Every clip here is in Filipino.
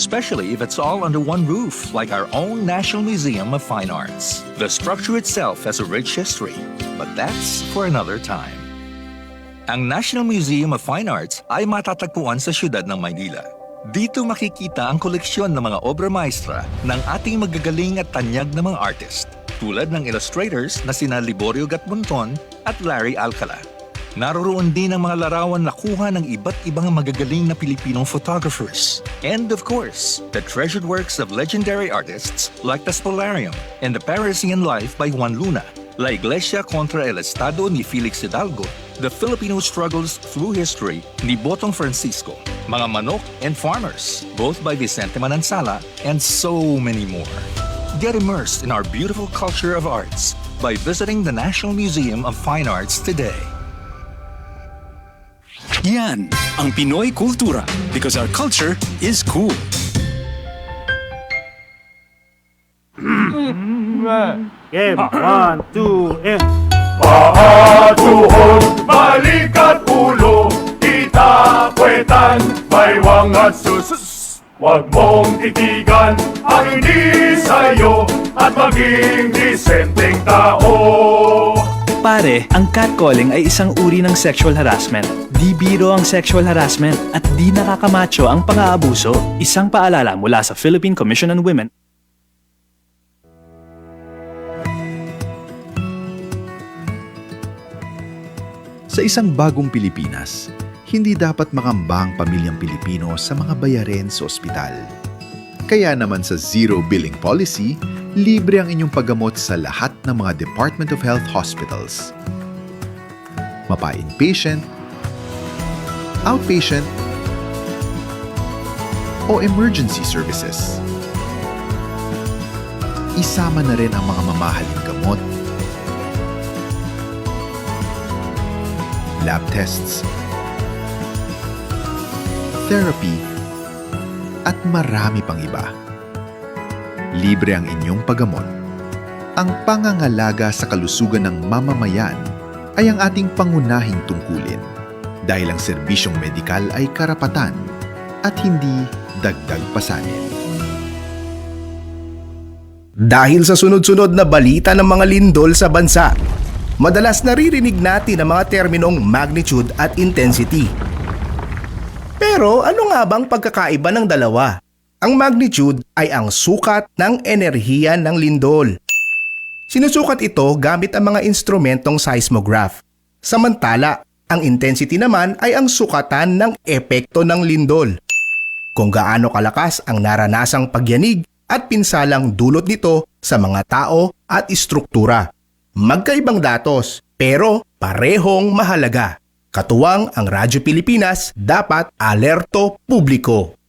especially if it's all under one roof, like our own National Museum of Fine Arts. The structure itself has a rich history, but that's for another time. Ang National Museum of Fine Arts ay matatagpuan sa siyudad ng Maynila. Dito makikita ang koleksyon ng mga obra maestra ng ating magagaling at tanyag na mga artist, tulad ng illustrators na sina Liborio Gatmonton at Larry Alcala. Naroroon din ang mga larawan na kuha ng iba't ibang magagaling na Pilipinong photographers. And of course, the treasured works of legendary artists like the Spolarium and the Parisian Life by Juan Luna, La Iglesia contra el Estado ni Felix Hidalgo, The Filipino Struggles Through History ni Botong Francisco, Mga Manok and Farmers, both by Vicente Manansala, and so many more. Get immersed in our beautiful culture of arts by visiting the National Museum of Fine Arts today. Yan ang Pinoy Kultura, because our culture is cool. Game, 1, 2, and... Paatuhon, balikat ulo, itapuetan, baywang at sus. Huwag mong titigan ang hindi sa'yo at maging disenteng tao. Pare, ang catcalling ay isang uri ng sexual harassment. Di biro ang sexual harassment at di nakakamacho ang pang-aabuso. Isang paalala mula sa Philippine Commission on Women. Sa isang bagong Pilipinas, hindi dapat makamba ang pamilyang Pilipino sa mga bayarin sa ospital. Kaya naman sa Zero Billing Policy, libre ang inyong paggamot sa lahat ng mga Department of Health hospitals. Mapa-inpatient, outpatient, o emergency services. Isama na rin ang mga mamahaling gamot, lab tests, therapy, at marami pang iba. Libre ang inyong paggamot. Ang pangangalaga sa kalusugan ng mamamayan ay ang ating pangunahing tungkulin dahil ang serbisyong medikal ay karapatan at hindi dagdag pasanin. Dahil sa sunod-sunod na balita ng mga lindol sa bansa, madalas naririnig natin ang mga terminong magnitude at intensity. Pero ano nga bang pagkakaiba ng dalawa? Ang magnitude ay ang sukat ng enerhiya ng lindol. Sinusukat ito gamit ang mga instrumentong seismograph. Samantala, ang intensity naman ay ang sukatan ng epekto ng lindol. Kung gaano kalakas ang naranasang pagyanig at pinsalang dulot nito sa mga tao at istruktura. Magkaibang datos, pero parehong mahalaga. Katuwang ang Radyo Pilipinas, dapat alerto publiko.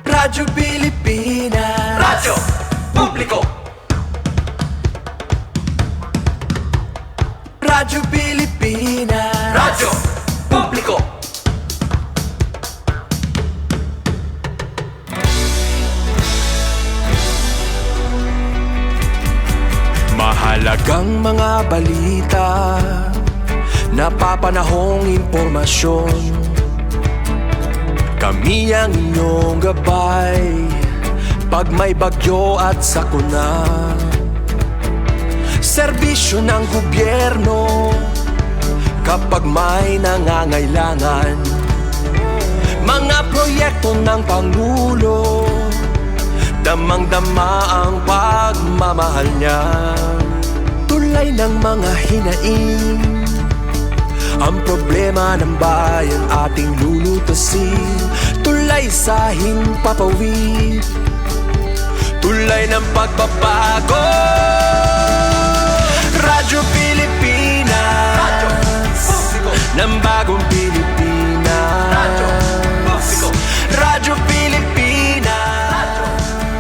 Radyo Pilipinas, Radyo Publiko. Radyo Pilipinas, Radyo Publiko. Mahalagang mga balita, napapanahong impormasyon. Kami ang inyong gabay pag may bagyo at sakuna. Serbisyo ng gobyerno kapag may nangangailangan. Mga proyekto ng Pangulo, damang-dama ang pagmamahal niya. Tulay ng mga hinaing, ang problema ng bayan ating lulutasin. Tulay sa himpapawid, tulay ng pagbabago. Radyo Pilipinas, Radyo Publiko, ng bagong Pilipinas. Radyo Publiko, Radyo Pilipinas, Radyo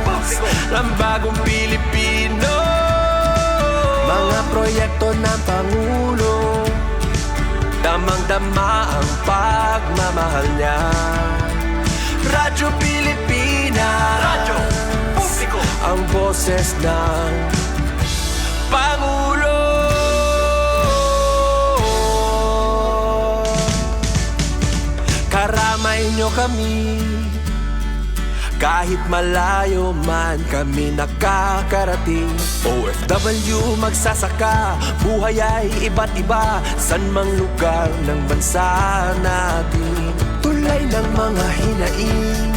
Publiko, ng bagong Pilipino. Mga proyekto ng Pangulo, damang-dama ang pagmamahal niya. Radyo Pilipinas, Radyo Publiko, ang boses ng Pangulo. Karamay nyo kami. Kahit malayo man kami nakakarating. OFW magsasaka, buhay ay iba't iba, san mang lugar ng bansa natin. Tulay ng mga hinaing,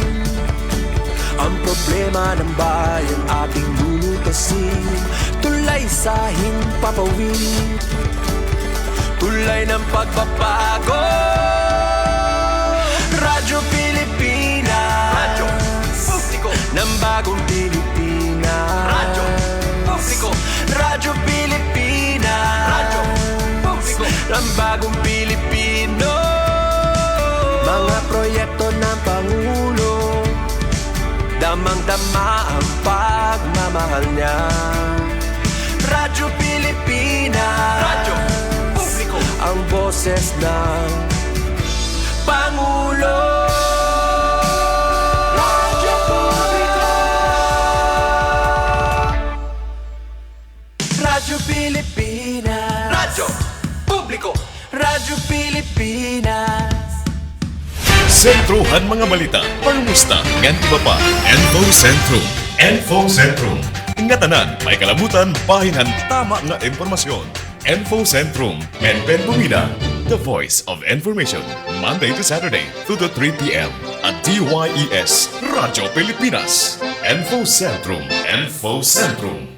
ang problema ng bayan ating lulutasin. Tulay sa himpapawid, tulay ng pagbabago. Radyo Pilipinas, radyo publiko ng bagong Pilipinas. Radyo publiko, Radyo Pilipinas, radyo publiko ng bagong Pilipino. Mga proyekto ng Pangulo, damang-dama ang pagmamahal niya. Radyo Pilipinas, radyo publiko, ang boses ng Pangulo. Radyo publiko, Radyo Pilipinas, radyo publiko, Radyo Pilipinas. Sentruhan mga balita, pangumusta, ngan iba pa. Info Sentrum. Info Sentrum. Ingatanan, may kalabutan, pahinhan, tama nga impormasyon. Info Sentrum. Benben Bumida, the voice of information. Monday to Saturday, 2 to 3 p.m. at DYES, Radyo Pilipinas. Info Sentrum. Info Sentrum.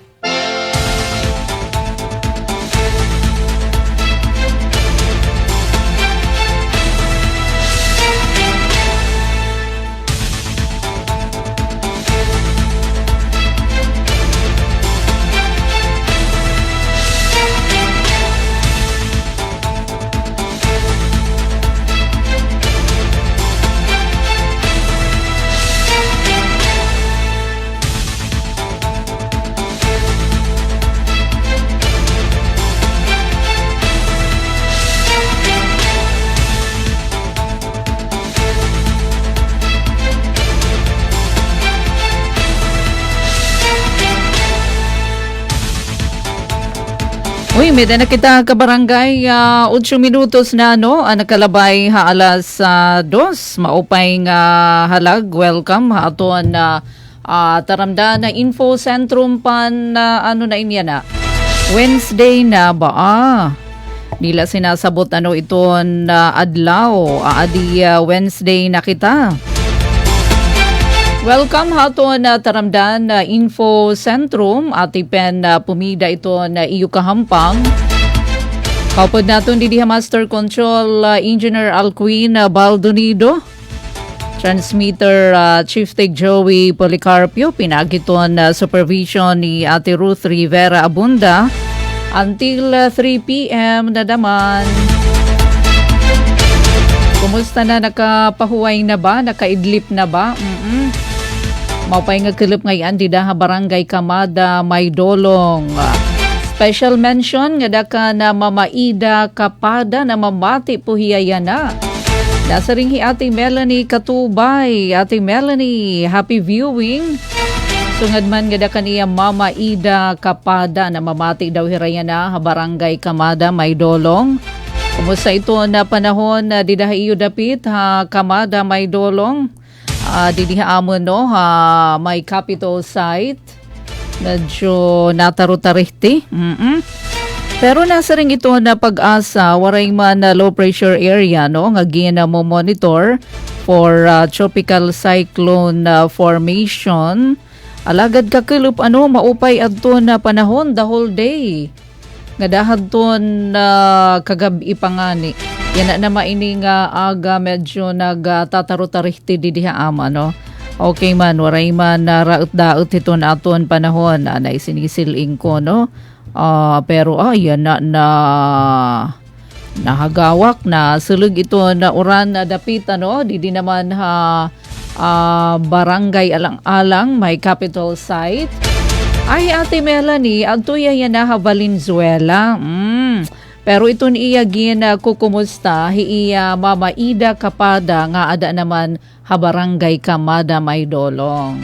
Uy, meda na kita kabarangay, 8 minutos na nakalabay ha alas 2, maupay nga halag, welcome ha aton na taramda na info sentrum pan na inya na. Wednesday na ba? Nila sinasabot iton adlaw, adi Wednesday na kita. Welcome hato na taramdan na Info Sentrum at ipen pumida ito na iyo kahampang. Kaupod natin di Master Control Engineer Alcuin Baldonido. Transmitter Chief Tech Joey Policarpio. Pinagiton supervision ni Ate Ruth Rivera Abunda. Until 3 p.m. na naman. Kumusta na? Nakapahuway na ba? Nakaidlip na ba? Maupay nga kilip ngayon di daha Barangay Kamada Maydolong. Special mention nga daka na Mamaida Kapada na mamati puhiyaya na. Nasa ring hi Ate Melanie Katubay. Ate Melanie, happy viewing. Sungad man nga daka niya Mamaida Kapada na mamati daw hiraya na Barangay Kamada Maydolong. Kumusta ito na panahon na didaha iyo dapit ha Kamada Maydolong? Didihaamon may capital site. Medyo natarutarihti. Pero nasa rin ito na pag-asa, waray man na low pressure area nga mo monitor for tropical cyclone formation. Alagad kakilop maupay adto na panahon the whole day. Nga dahad to na kagabi pangani. Yan na maining aga medyo nagtatarutarihti didiha ama Okay man, waray man raot-daot ito na aton panahon na isinisiling ko pero yan na nahagawak na sulog ito na uran na dapit di naman barangay alang-alang may capital site. Ay Ate Melanie, adto yan na Valenzuela. Pero ito niya kukumusta, hiya Mamaida Kapada nga ada naman Barangay Kamada Maydolong.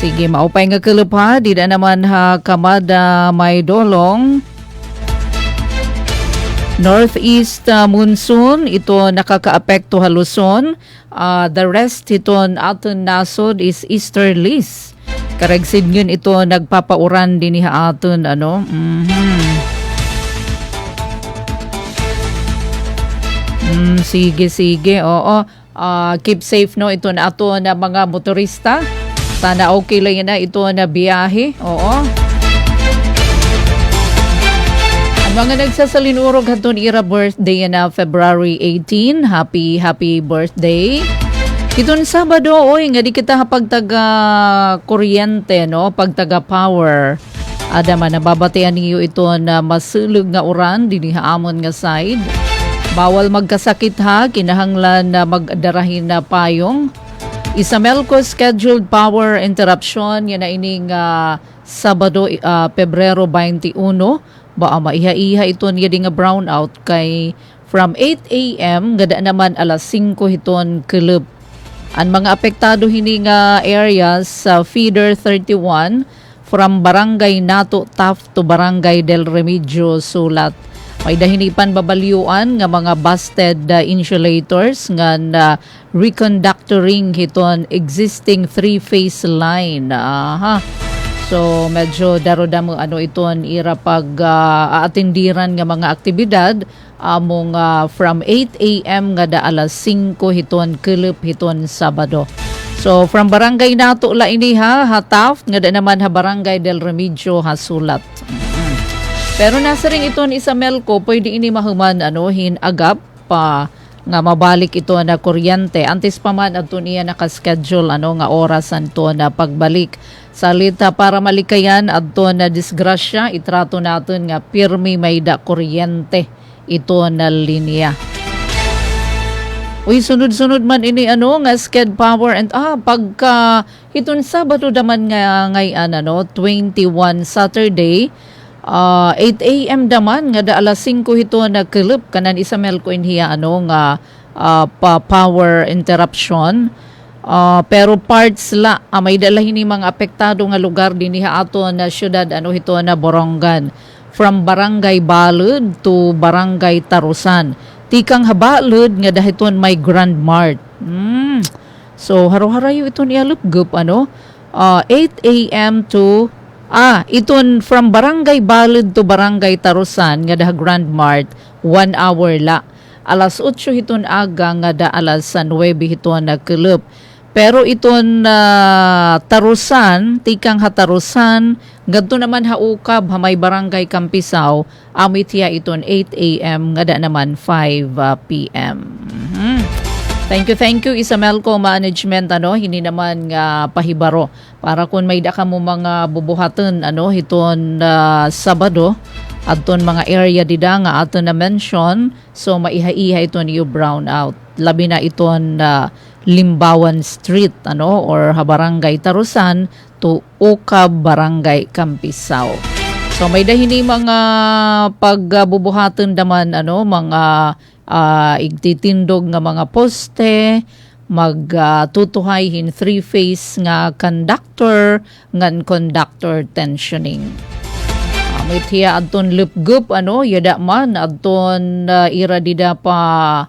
Sige, maupay nga kilip di na naman Kamada Maydolong. Northeast monsoon, ito nakakaapekto Luzon, The rest iton aton nasod is easterlies. Karagsid yun ito nagpapauran din niya aton ano. Sige. Oo. Keep safe no ito na ato na mga motorista. Sana okay lang na ito na biyahe. Oo. Ang mga nagsasalinurog haton ira birthday na February 18. Happy birthday. Itong Sabado, nga di kita pagtaga kuryente, no? Pagtaga power. Ada man, nababatean niyo ito na masulog nga uran, dinihaamon nga side. Bawal magkasakit ha, kinahanglan na magdarahin na payong. Isamelco scheduled power interruption, yan na ining Sabado, Pebrero 21. Ba maiha-iha ito niya di nga brownout kay from 8 a.m. gada naman alas 5 hiton kelub. Ang mga apektado hini nga areas sa Feeder 31 from Barangay Nato Taft to Barangay Del Remigio Sulat. May dahinipan babalyuan nga mga busted insulators nga reconductoring hiton existing three-phase line. So medyo darodamo ano iton ira pag aatindiran nga mga aktibidad among from 8 a.m. nga da alas 5 hiton kelep hiton Sabado. So from Barangay Nato la ini Taft nga da naman Barangay Del Remigio Sulat. Pero nasa ring iton Isamelco pwede ini mahuman hinagap pa nga mabalik ito na kuryente. Antes pa man adto niya naka-schedule nga orasan to na pagbalik. Salita para malikayan adto na disgrasya itrato natin nga pirmi may da kuryente ito na linya. Uy, sunod-sunod man ini nga sked power and pagka iton Sabado daman nga ngayon 21 Saturday 8 a.m. daman nga da alas 5 hito na kelep kanan Isamelco inhiya nga power interruption. Pero parts la may dalahin ni mga apektado nga lugar dinhi ato na syudad hito na Borongan from Barangay Balud to Barangay Tarusan. Tikang Habalud nga dahiton may Grand Mart. So haro-harayo ito ni alupgup 8 a.m. to iton from Barangay Balud to Barangay Tarusan nga da Grand Mart 1 hour la. Alas 8 hiton aga nga da alas 9 hiton na kelep. Pero iton Tarusan, tikang Tarusan, gadto naman haukab hamay Barangay Campisaw, amit hiya iton 8 a.m. nga da naman 5 p.m. Thank you Isamelco Management hindi naman nga pahibaro para kung may da ka mo mga bubuhaton hiton Sabado adton mga area dida nga aton na mention so maiha-iha iton yung brownout labi na iton Limbawan Street or Barangay Tarusan to Ukab Barangay Campisaw. So may dahini mga pagbubuhaton daman mga igtitindog nga mga poste magtutuhay hin three-phase nga conductor ngan conductor tensioning. May tiya adton lupgup yada man adton ira dida pa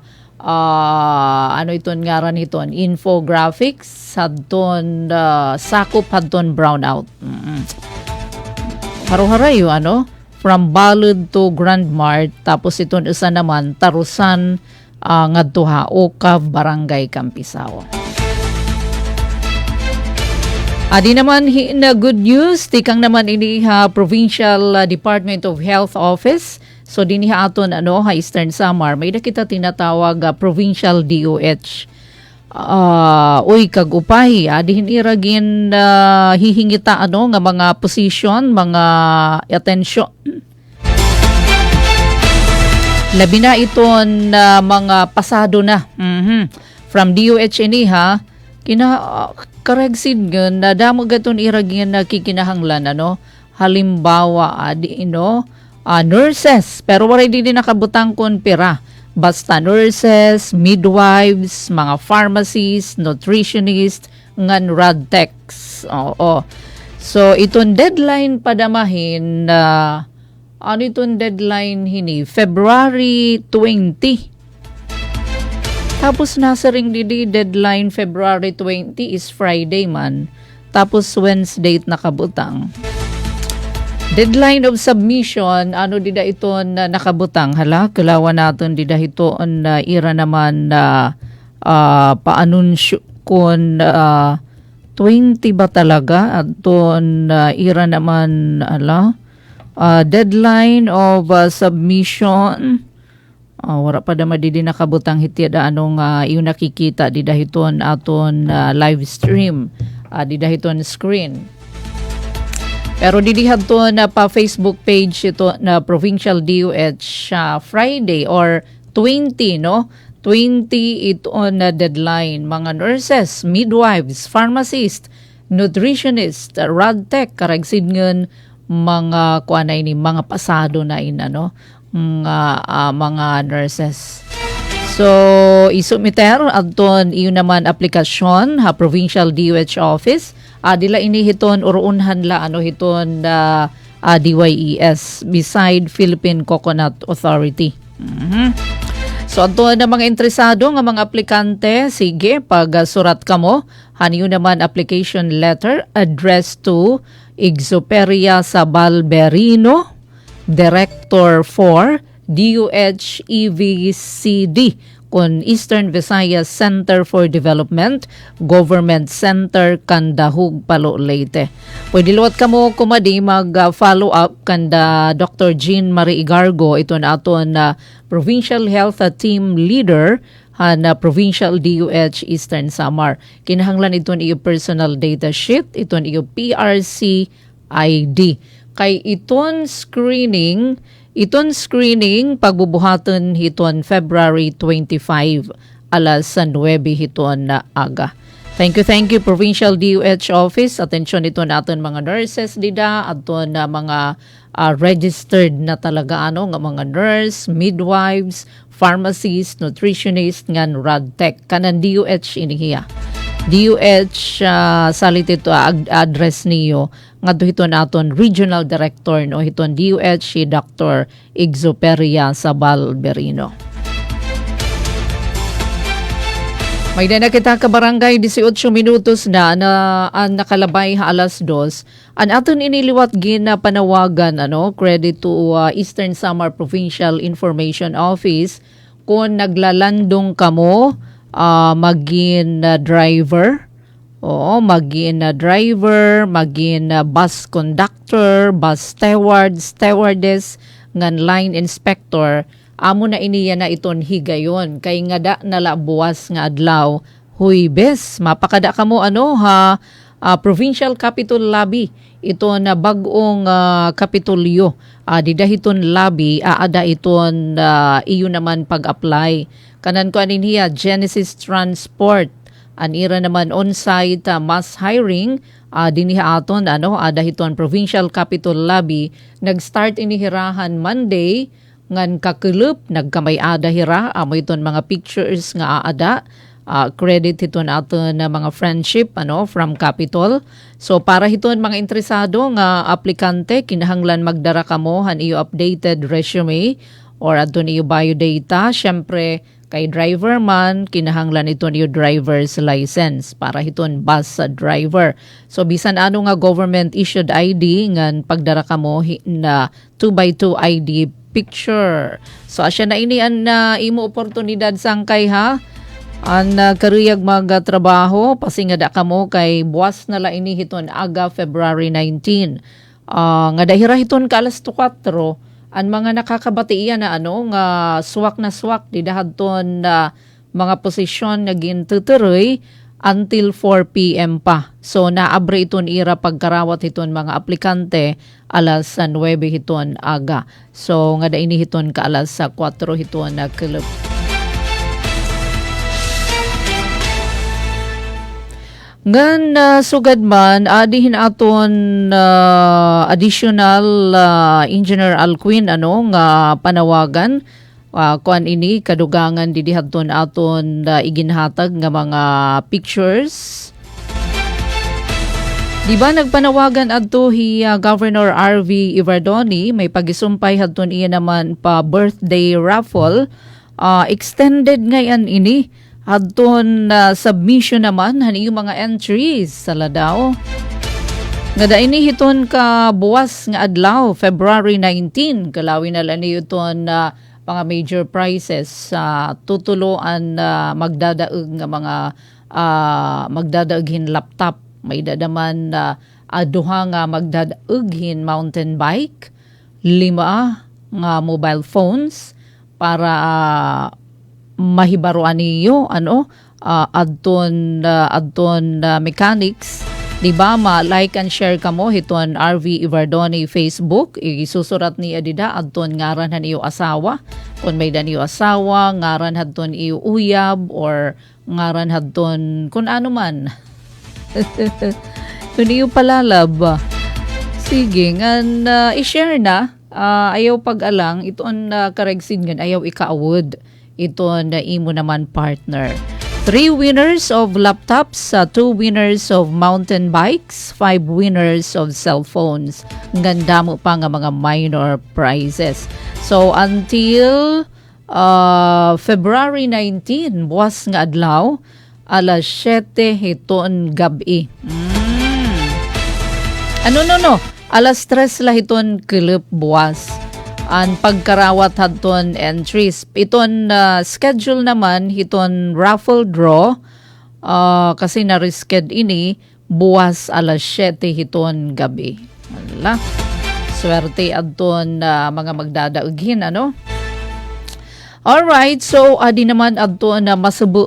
iton ngaran iton infographics adton sakop adton brownout. Haro-harayo from Balud to Grand Mart tapos iton isa naman Tarusan ngadto Ukab Barangay Campisaw. Adi naman na good news tikang naman ini Provincial Department of Health Office. So dinhi aton Eastern Samar may kita tinatawag Provincial DOH. Kag upay dihin iragin hihingita nga mga position, mga atensyon. Labi na iton mga pasado na. From DOH ini karegsid ngan na damo gaton iragin kikinahanglan halimbawa nurses pero wala din nakabutang kon pira basta nurses, midwives, mga pharmacists, nutritionists, ngan radtechs. So iton deadline padamahin iton deadline hini February 20. Tapos nasa ring didi deadline February 20 is Friday man. Tapos Wednesday nakabutang. Deadline of submission, ano dida ito na nakabutang? Hala, kalawan natin dida ito na ira naman na paanunsyo kung 20 ba talaga? At ira naman, deadline of submission. Wala pa dama di nakabutang hitiada anong yung nakikita di dahiton aton live stream. Di dahiton screen. Pero didihan to na pa Facebook page ito na Provincial DOH Friday or 20, no? 20 ito na deadline. Mga nurses, midwives, pharmacist, nutritionist, radtech, karagsidngan, mga kuanay ni mga pasado na ina, no? Mga nurses. So, isumiter adton iyon naman aplikasyon ha Provincial DOH Office. Dila inihiton uruunhan la hiton DYES beside Philippine Coconut Authority. So, adto na mga interesado nga mga aplikante, sige, pag surat kamo, haniyo naman application letter addressed to Exoperia Sabalberino, Director for DOH EVCD kun Eastern Visayas Center for Development, Government Center, Kandahug, Palo, Leyte. Pwede luwat ka mo kumadi mag-follow up kanda Dr. Jean Marie Igargo, ito na aton Provincial Health Team Leader na Provincial DOH Eastern Samar. Kinahanglan ito iyo personal data sheet, ito iyo PRC ID. Kay iton screening pagbubuhaton hiton February 25 alas 9 hiton na aga. Thank you Provincial DOH Office. Atensyon ito natin mga nurses dida aton na mga registered na talaga nga mga nurse, midwives, pharmacist, nutritionist ngan radtech kanan DOH inihiya. DOH salit ito address niyo nga hiton aton Regional Director no hiton DOH si Dr. Exoperia Sabalberino. May na kita ka barangay 18 minutos na nakalabay alas 2. An aton iniliwat gina panawagan credit to Eastern Samar Provincial Information Office kung naglalandong kamo maging driver. Oo, maging driver, maging bus conductor, bus steward, stewardess, ngan line inspector, amo na iniya na iton higayon. Kay nga da nalabuwas nga adlaw, Huwebes, mapakada ka mo Provincial Capitol Lobby. Ito na bagong kapitolyo. Didahiton lobby, aada iton iyo naman pag-apply. Kanan ko anin hiya, Genesis Transport. Anira naman on-site mass hiring diniha aton dahiton Provincial Capitol Lobby nag-start inihirahan Monday ngan kakulup nagkamay-ada hira amo iton mga pictures nga aada credit hiton aton na mga friendship from Capitol. So para hiton mga interesado nga aplikante kinahanglan magdara kamo han iyo updated resume or adton iyo biodata. Syempre kay driver man, kinahanglan ito niyo driver's license para hiton bus driver. So bisan ano nga government issued ID ngan pagdara ka mo na 2x2 ID picture. So asya na ini an imo oportunidad sangkay ha. An karuyag magtrabaho pasingada ka mo kay buwas na la ini hiton aga February 19. Nga dahira hiton ka alas 4. Ang mga nakakabatian na nga swak na swak di dahadton mga posisyon naging tuturoy until 4 p.m. pa. So naabre iton ira pagkarawat hiton mga aplikante alas 9 hiton aga. So nga daini hiton ka alas 4 hiton na club. Ngan sugad man adihin aton additional Engineer Alcuin nga panawagan kuan ini kadugangan didihadton aton iginhatag nga mga pictures. Di ba nagpanawagan adto Governor RV Ivardoni may pagisumpay hadton iya naman pa birthday raffle extended ngayon ini Adton submission naman hani yung mga entries sa Ladao. Nga da ini hiton ka buwas nga adlaw February 19 kalawin na lang iton mga major prizes sa tutuloan magdadaog nga mga magdadaoghin laptop, may dadaman duha nga magdadaoghin mountain bike, 5 nga mobile phones para mahibaruan niyo adton mechanics. Diba, ma-like and share ka mo hiton RV Ivardone Facebook. Isusurat ni Adida adton ngaran han iyo asawa. Kung may dan iyo asawa, ngaran hadton iyo uyab or ngaran hadton kung ano man. Kung iyo palalab. Sige, ngan i-share na. Ayaw pag-alang, iton karegsin ngan, ayaw ikaawod. Iton imo naman partner. 3 winners of laptops, 2 winners of mountain bikes, 5 winners of cell phones. Ganda mo pa nga mga minor prizes. So until February 19, buwas nga adlaw, alas 7 hiton gabi. No. Alas 3 lah hiton kilip buwas. Ang pagkarawat hadton entries. Iton schedule naman hiton raffle draw kasi na-risked ini buwas alas 7 hiton gabi. Wala. Swerte adton mga magdadaughin Alright, so adi naman adton masubo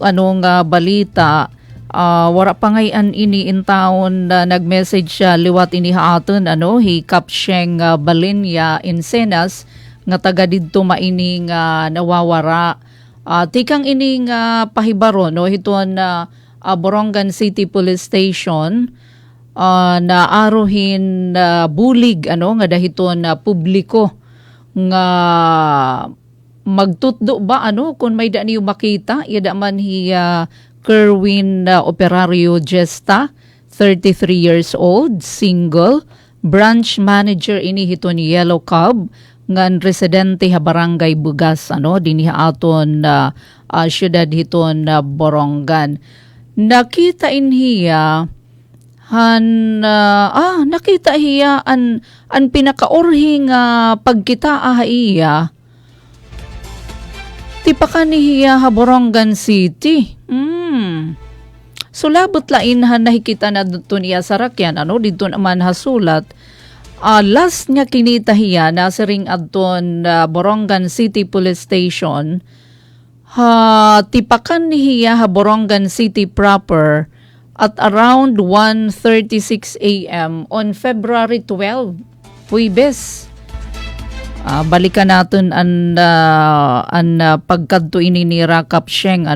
balita. Wara pa ngayon ini in town nag-message siya liwat ini haaton hikap siyang Balinya Insenas nga taga didto maining nawawara. Tikang ini nga pahibaro hiton Borongan City Police Station na aruhin bulig nga dahiton publiko nga magtutdo ba kung may da niyo makita yada man hiya Kerwin Operario Gesta, 33 years old, single, branch manager ini hiton Yellow Cub, ngan residente ha barangay Bugas, dinhi aton syudad hiton Borongan. Nakita inhiya nakita hiya an pinakaurhing pagkita iya tipakan niya ha Borongan City. So labot lain han nakikita na dito niya sa rakyan. Dito naman hasulat. Last nga kinita hiya nasa ring adton Borongan City Police Station. Tipakan niya ha Borongan City proper at around 1:36 a.m. on February 12. Huwebes. Balikan natin ang pagkadto ini ni Rakap Sheng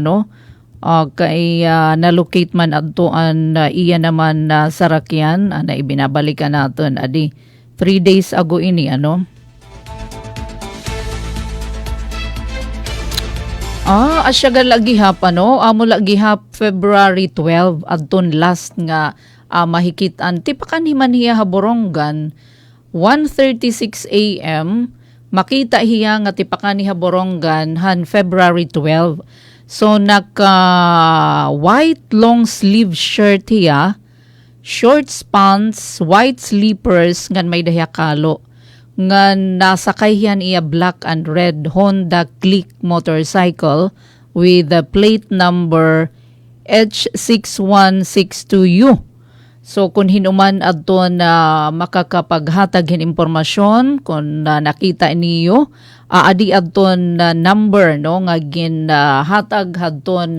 kay na-locate man adto iya naman sa rakyan na ibinabalikan natin 3 days ago ini asyaga lagi hap mula gihap February 12 adton last nga mahikitan tipakan himan hiya ha Borongan 1:36 a.m. makita hiya nga tipakan ni ha Borongan han February 12. So naka white long sleeve shirt hiya, shorts pants, white slippers ngan may dahiya kalo. Ngan nasakay hiyan iya black and red Honda Click motorcycle with the plate number H6162U. So kung hinuman adto na makakapaghatag hin impormasyon kung nakita niyo adi adto na number nga hatag hadton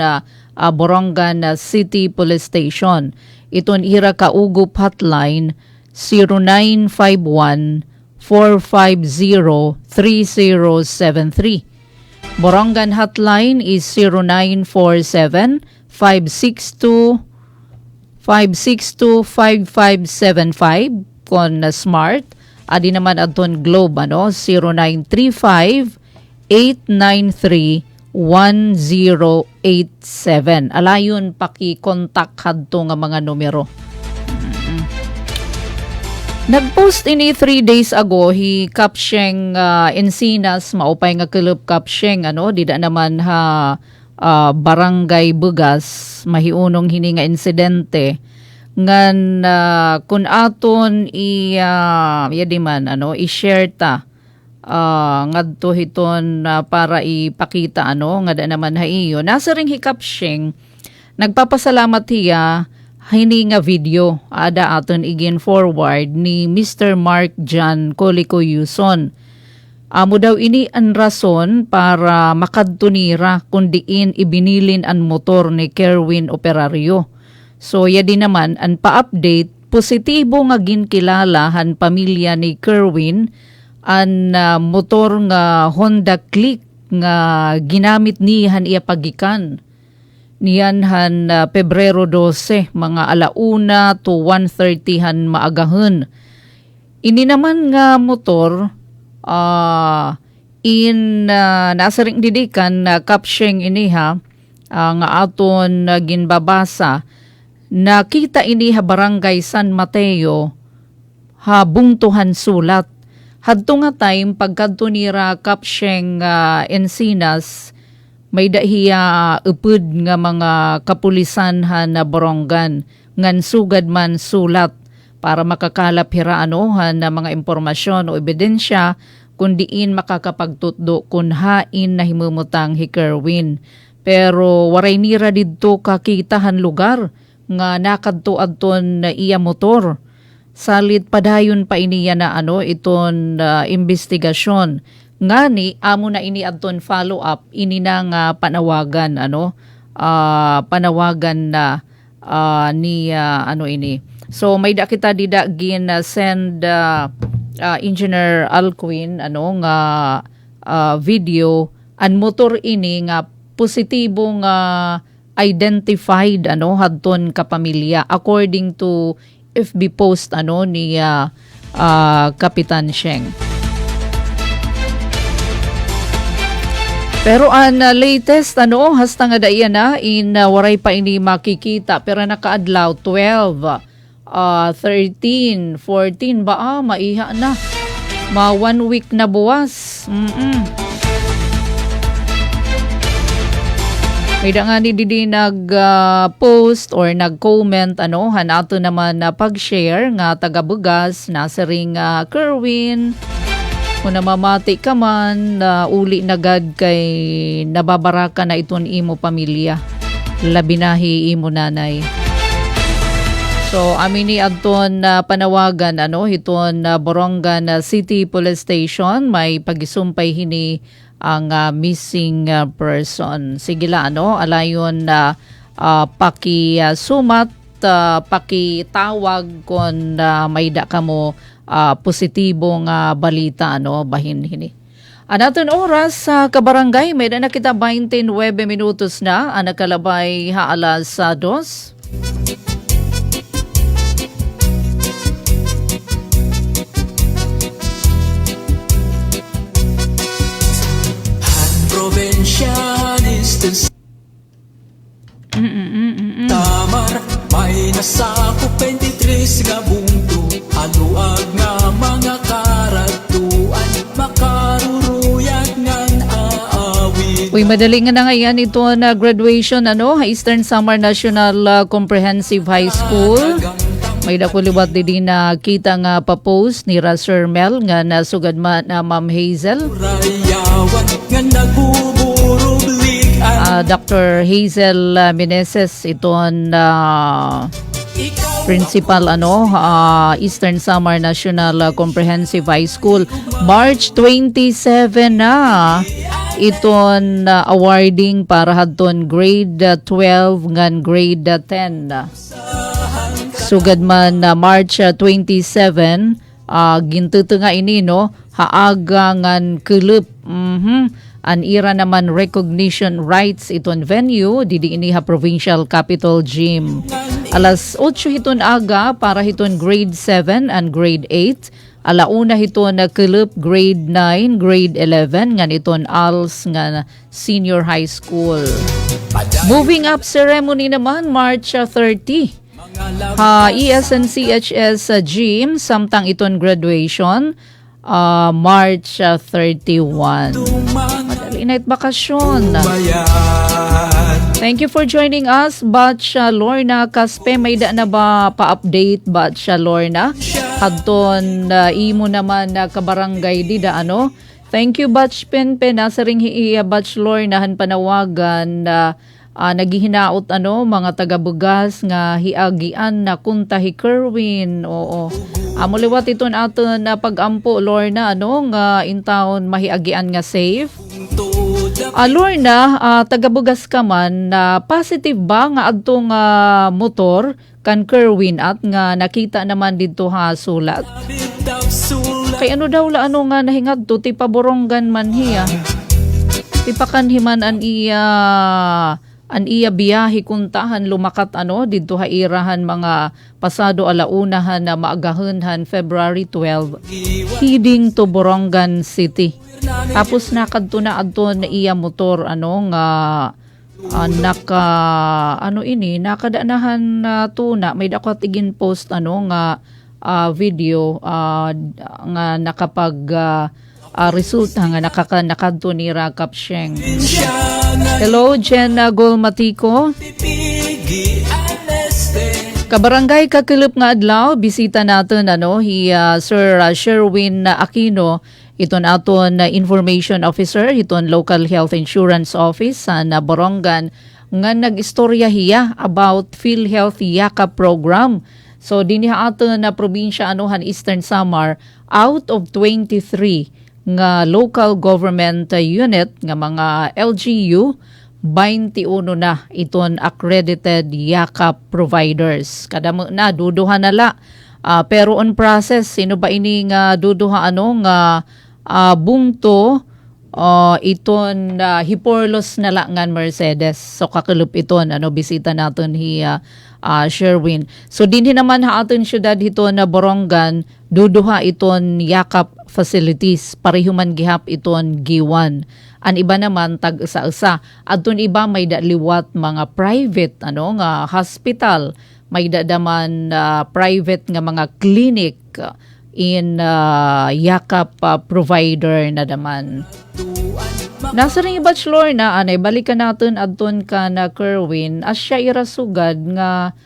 Borongan City Police Station. Iton ira kaugup hotline 0951-450-3073. Borongan hotline is 0947-562-5575 kon smart. Adi naman adton Globe 0935-893-1087. Alayon paki-contact hadto nga mga numero. Nag-post ini 3 days ago hi Kapsheng Encinas maupay nga Kulub Kapsheng dida naman ha Barangay Bugas mahiunong hini nga insidente ngan kun aton i-share ta ngadto hiton para ipakita nga da naman haiyo nasa ring hikapshing nagpapasalamat hiya hini nga video ada aton igin forward ni Mr. Mark John Colico Yuson. Amo daw ini ang rason para makadtunira kung diin ibinilin ang motor ni Kerwin Operario. So yadi naman ang pa-update positibo nga ginkilala han pamilya ni Kerwin ang motor nga Honda Click nga ginamit nihan iya pagikan. Niyan han Pebrero 12 mga 1:00 to 1:30 han maagahon. Ini naman nga motor nasa ring didikan kapsyeng ini nga aton ginbabasa nakita ini barangay San Mateo bungtuhan sulat hadto nga time pagkadto nira kapsyeng Encinas may dahiya upod nga mga kapulisan na borongan ngan sugad man sulat para makakalap hiraanuhan na mga impormasyon o ebidensya kung diin makakapagtutdo kung hain na himumutang hi Kerwin. Pero waray nira didto kakitahan lugar nga nakadto-adton na iya motor. Salit padayon pa iniya na iton investigasyon. Ngani amo na ini adton follow up ini na nga panawagan panawagan na ni ini. So may da kita dida gin send Engineer Alcuin nga video an motor ini nga positibo nga identified hadton kapamilya according to FB post ni Kapitan Sheng. Pero ang latest hasta nga daiya na waray pa ini makikita pero nakaadlaw 12 13, 14 ba maiha na. 1 week na buwas. May da nga ni didi nag-post or nag-comment hanato naman na pag-share nga taga-Bugas nasa ring Kerwin. Kung namamati ka man uli nagad kay nababaraka na iton imo pamilya. Labinahi imo nanay. So amini adton panawagan hiton Borongan City Police Station may pagisumpay hini ang missing person. Sigila alayon pakisumat pakitawag kon may da kamo positibong balita bahin hini. Anaton oras sa kabarangay may da na kita 29 minutos na anakalabay haalas 2. Tamar may nasakop 23 nga bungto haluag nga mga karatuan makaruruyag ngan aawit. Uy, madali nga na ngayon ito na graduation Eastern Samar National Comprehensive High School. May dakuliwat din na kita nga pa-post ni Sir Mel nga nasugad man na Ma'am Hazel. Dr. Hazel Meneses iton principal Eastern Samar National Comprehensive High School. March 27 na iton awarding para hadton grade 12 ngan grade 10. Sugad man March 27 gintuto nga ini haaga ngan kulup. An ira naman recognition rights iton venue didi ini Provincial Capitol Gym. Alas 8 hiton aga para hiton grade 7 and grade 8. Alauna hiton kulup grade 9, grade 11 ngan iton ALS nga senior high school. Moving up ceremony naman March 30. ESNCHS Gym samtang iton graduation March 31. Madali na bakasyon. Thank you for joining us, Batch Lorna Kaspe. May da na ba pa-update, Batch Lorna? Hadton imo naman na kabarangay di da ano? Thank you, Batch Penpen. Nasa ring Batch Lorna han panawagan na naghihinaot mga taga-bugas nga hiagian na kunta hi Kerwin. Oo. Muliwat iton aton na pag-ampo, Lorna, nga intawon mahiagian nga safe. Lorna, taga-bugas ka man, positive ba nga adtong motor kan Kerwin at nga nakita naman dito sulat? Kay ano daw la nga nahingad to, ti paboronggan man hiya. Ti pakanhiman an iya biyahe kuntahan lumakat dito hairahan mga pasado alaunahan na maagahanhan February 12 heading to Borongan City. Tapos nakadto na adto na iya motor nakadanahan tuna may dapat igin post video nga nakapag resulta nga nakadto ni Rakap Sheng. Hello, Jen Golmatiko. Kabarangay Kakilip nga adlaw, bisita natin Sir Sherwin Aquino, iton aton information officer, iton local health insurance office sa Borongan, nga nag-istorya hiya about PhilHealth Yakap program. So diniha aton na probinsya Eastern Samar, out of 23 nga local government unit nga mga LGU, 21 na iton accredited Yakap providers. Kadamo na duduha nala. Pero on process sino ba ini nga duduha nga bungto iton Hiporlos na langan Mercedes. So kakulup iton bisita natin Sherwin. So dinhi naman aton syudad iton na Borongan, duduha iton Yakap facilities, parehuman gihap iton G1. An iba naman tag-isa-isa. Adton iba may liwat mga private nga hospital, may daman private nga mga clinic in Yakap provider na daman. Nasa ring bachelor na balikan natin adton ka na Kerwin as siya irasugad nga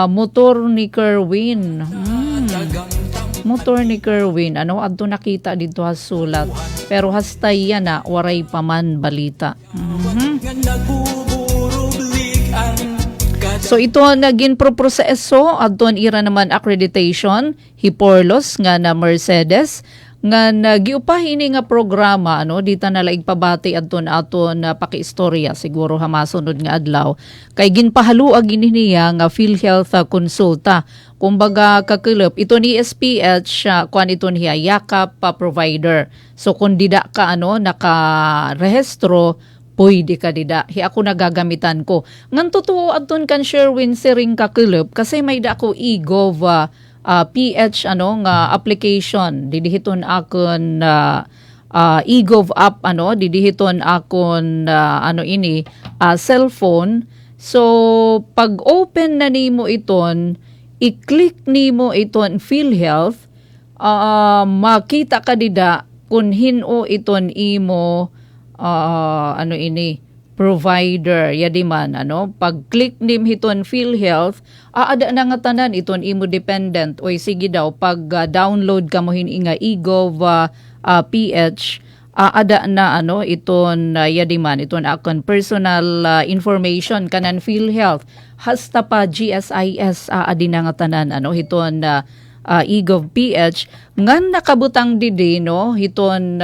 motor ni Kerwin. Motor ni Kerwin adto nakita dito sulat pero hastay yan waray paman balita. So ito naging proseso adton ira naman accreditation Hiporlos nga na Mercedes nga nagiupahin nga programa dita na laig pabati adton aton pakiistorya siguro hamasunod nga adlaw kay ginpahaluag niya nga PhilHealth konsulta. Kumbaga kakilip ito ni SPH kuan ito niya Yakap provider. So kung dida ka naka-rehistro pwede ka dida. Ako nagagamitan ko. Ngan totoo adton kan Sherwin siring kakilip kasi may da ako e-gov PH nga application didihiton akon e-gov app didihiton akon cellphone. So pag open na nimo iton i-click nimo iton PhilHealth makita ka dida kung hino iton imo provider yadi man pag click nim hiton PhilHealth ada na nga tanan iton imo dependent oy sige daw pag download ka mo hininga e-gov PH ada na iton yadi man iton akon personal information kanan PhilHealth hasta pa GSIS adi na nga tanan hiton e-gov PH ngan nakabutang didi hiton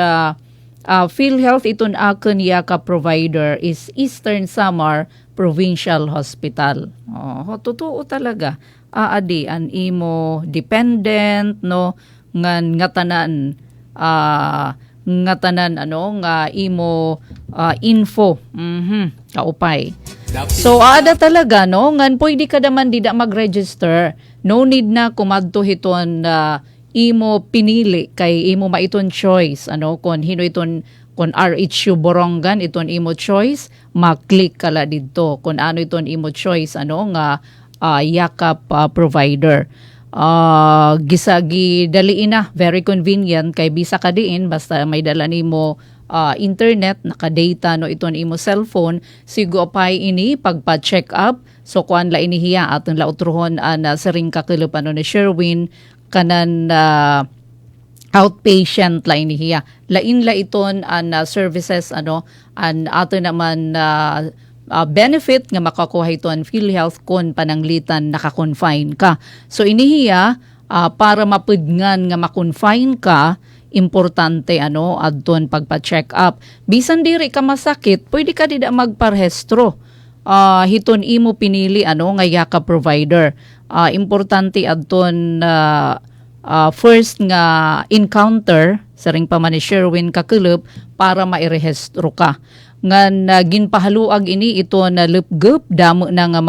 PhilHealth iton akon Yakap provider is Eastern Samar Provincial Hospital. Totoo talaga. Adi an imo dependent ngan ngatanan nga imo info. Kaupay. So ada talaga ngan pwede ka naman dida mag-register. No need na kumadto hiton imo pinili kay imo maiton choice kung hino iton kung RHU Borongan iton imo choice mag-click kala didto kung ano iton imo choice nga Yakap provider. Gisagi daliin na very convenient kay bisa ka diin basta may dala nimo internet, naka-data no iton imo cellphone, sigo pay ini pagpa-check up. So kuan la inihiya aton la utruhon na saring kakilop ano ni Sherwin kanan outpatient la inihiya. Lain la iton an services ano an ato naman benefit nga makakuha iton PhilHealth kun pananglitan naka-confine ka. So inihiya para mapudngan nga ma-confine ka, importante ano adton pagpa-check up. Bisan diri ka masakit, pwede ka dida magparehistro. Hiton imo pinili ano nga yaka provider. Importante adton first nga encounter saring pa man ni Sherwin kakilop para mairehistro ka. Ngan ginpahaluag ini ito na lupgup damo na nga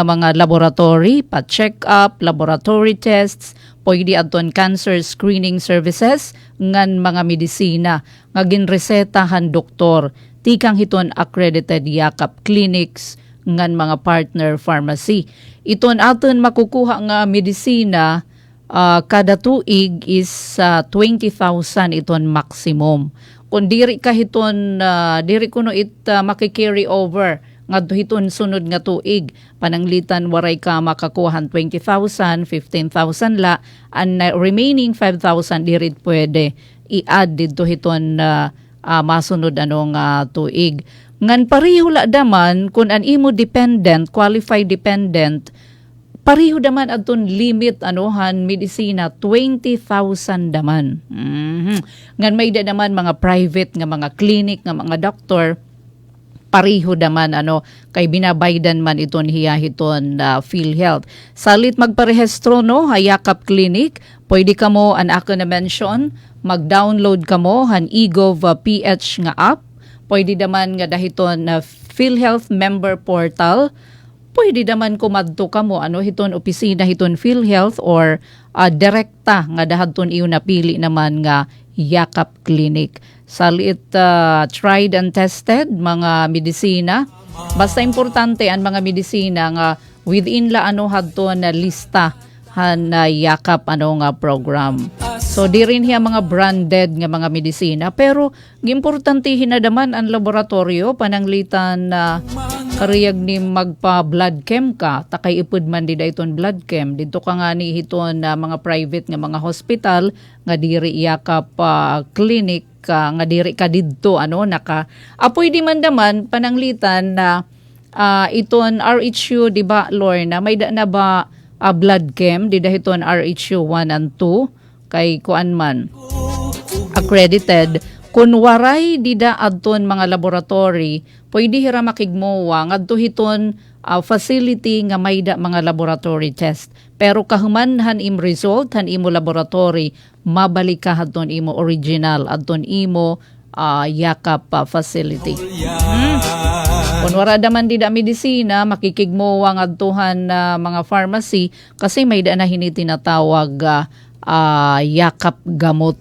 mga laboratory, pa-check up, laboratory tests, pwede adton cancer screening services, ngan mga medisina, nga ginresetahan doktor, tikang hiton accredited yakap clinics, ngan mga partner pharmacy. Iton aton makukuha nga medisina, kada tuig is 20,000 iton maximum. Kung diri ka hiton, diri kuno makikarry over, nga hiton sunod nga tuig pananglitan waray ka makakuhan 20,000, 15,000 la and remaining 5,000 diri pwede i-add dito hiton masunod anong tuig. Ngan pareho la daman kun an imo dependent, qualified dependent, pareho daman adton limit anuhan medisina 20,000 daman. Ngan may da naman mga private nga mga clinic nga mga doktor pareho daman kay binabaydan man iton hiton PhilHealth. Salit magparehistro no hayakap clinic, pwede ka mo an ako na mention, mag-download ka mo han eGov PH nga app, pwede daman nga dahiton PhilHealth member portal, pwede naman kumadto ka mo hiton opisina hiton PhilHealth or direkta nga dahadton iyo napili naman nga yakap clinic. Salit tried and tested mga medisina. Basta importante ang mga medisina nga within la hadton na lista han yakap nga program. So di rin hiya mga branded nga mga medisina pero importante hinadaman ang laboratorio pananglitan na kariyag ni magpa-blood chem ka, takay ipud man di iton blood chem. Dito ka nga ni hiton mga private nga mga hospital nga diri yakap clinic nga diri ka didto apoy di man daman pananglitan na iton RHU di ba Lorna may da na ba blood chem di dahiton RHU 1 and 2 kay kuan man accredited. Kun waray dida adton mga laboratory, pwede hira makigmowa ngadto hiton facility nga may da mga laboratory test. Pero kahuman han im result han imo laboratory, mabalik ka adton imo original adton imo yakap facility. Kung wala daman dida medisina, makikigmowa ngadtuhan mga pharmacy kasi may da na hinitinatawag yakap gamot.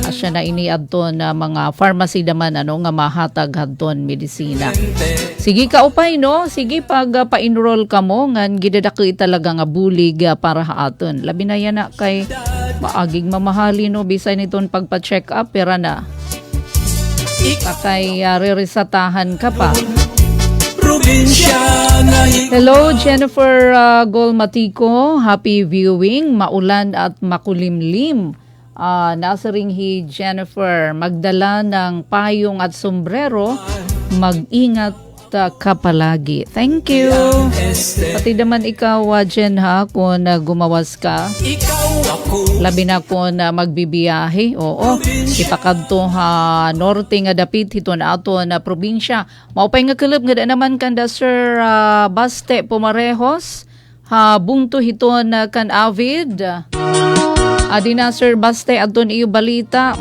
Asya na ini adton mga pharmacy daman nga mahatag hadton medisina. Sige ka upay no, sige pag pa-enroll ka mo ngan gidadaki talaga nga bulig para haaton. Labi na yan kay maaging mamahali no bisan iton pagpa-check up pera na. Kay reresatahan ka pa. Hello, Jennifer Golmatico. Happy viewing. Maulan at makulimlim. Nasa ringhi Jennifer. Magdala ng payong at sombrero. Mag-ingat ka palagi. Thank you. Pati naman ikaw, Jen, ha, kung gumawas ka. Labi na kung magbibiyahe. Oo. Ipakadto ha norte nga dapit hiton ato na probinsya. Maupay nga kilap nga naman kanda Sir Baste Pumarejos. Ha bungto hiton kan avid. Adi na Sir Baste adton iyo balita.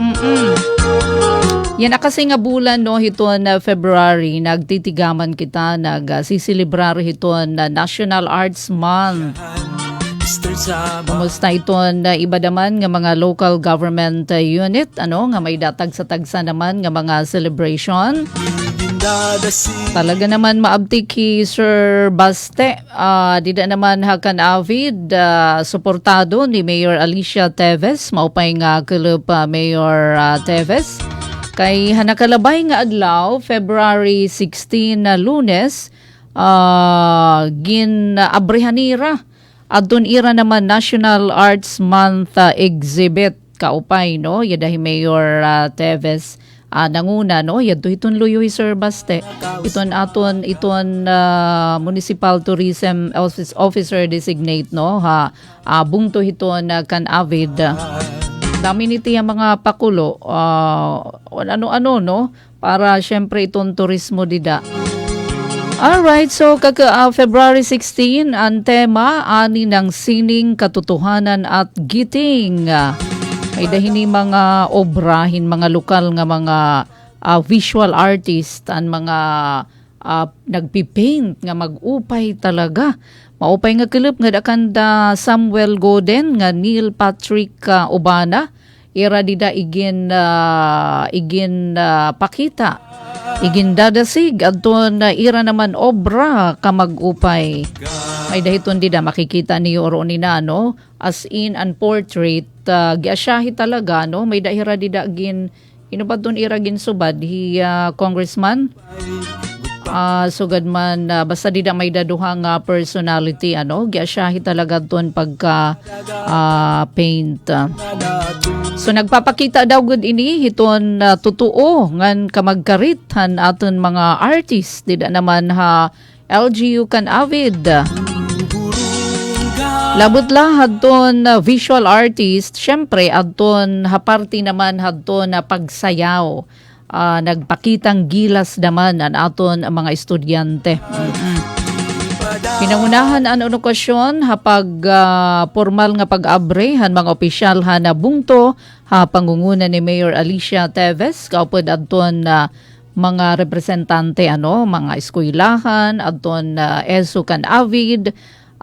Yan kasi nga bulan no hiton February nagtitigaman kita siselebraro hiton National Arts Month. Kumusta iton iba naman nga mga local government unit nga may datag sa tagsa naman nga mga celebration. Talaga naman maabti ki Sir Baste. Dida naman hakan avid suportado ni Mayor Alicia Teves. Maupay nga kulub Mayor Teves. Kay hanakalabay nga adlaw, February 16 na Lunes, gin-abrihanira. Adun ira naman National Arts Month exhibit kaupay, no? Yadahi Mayor Teves. Nanguna, no? Yadto iton luyoy Sir Baste. Iton Municipal Tourism Officer Designate, no? Bungto hiton kan avid. Dami niti ang mga pakulo. Ano-ano, no? Para syempre itong turismo dida. Alright, so February 16, ang tema, ani ng sining, katotohanan at giting. May dahini mga obrahin, mga lokal nga mga visual artist, ang mga nagpipaint nga mag-upay talaga. Maupay nga kilip nga dakanda Samuel Goden nga Neil Patrick Obana. Ira dida igin pakita. Igin dadasig adton ira naman obra ka mag-upay. May dahiton dida makikita ni oro ni no, as in an portrait giasyahi talaga, no. May dahira dida gin inubad don ira gin subad hi congressman sugad man basta dida may daduhang personality, ano, giasyahi talaga don pagka paint. So nagpapakita daw gud ini hiton totoo ngan kamagkarithan aton mga artist dida naman LGU kan avid. Labot la hadton visual artist, syempre adton haparti naman hadton pagsayaw. Nagpakitang gilas naman ang aton mga estudyante. Pinangunahan ang okasyon hapag formal nga pag-abre han mga opisyal na bungto pangunguna ni Mayor Alicia Teves kaupod adton mga representante, ano, mga eskwelahan adton ESU kan avid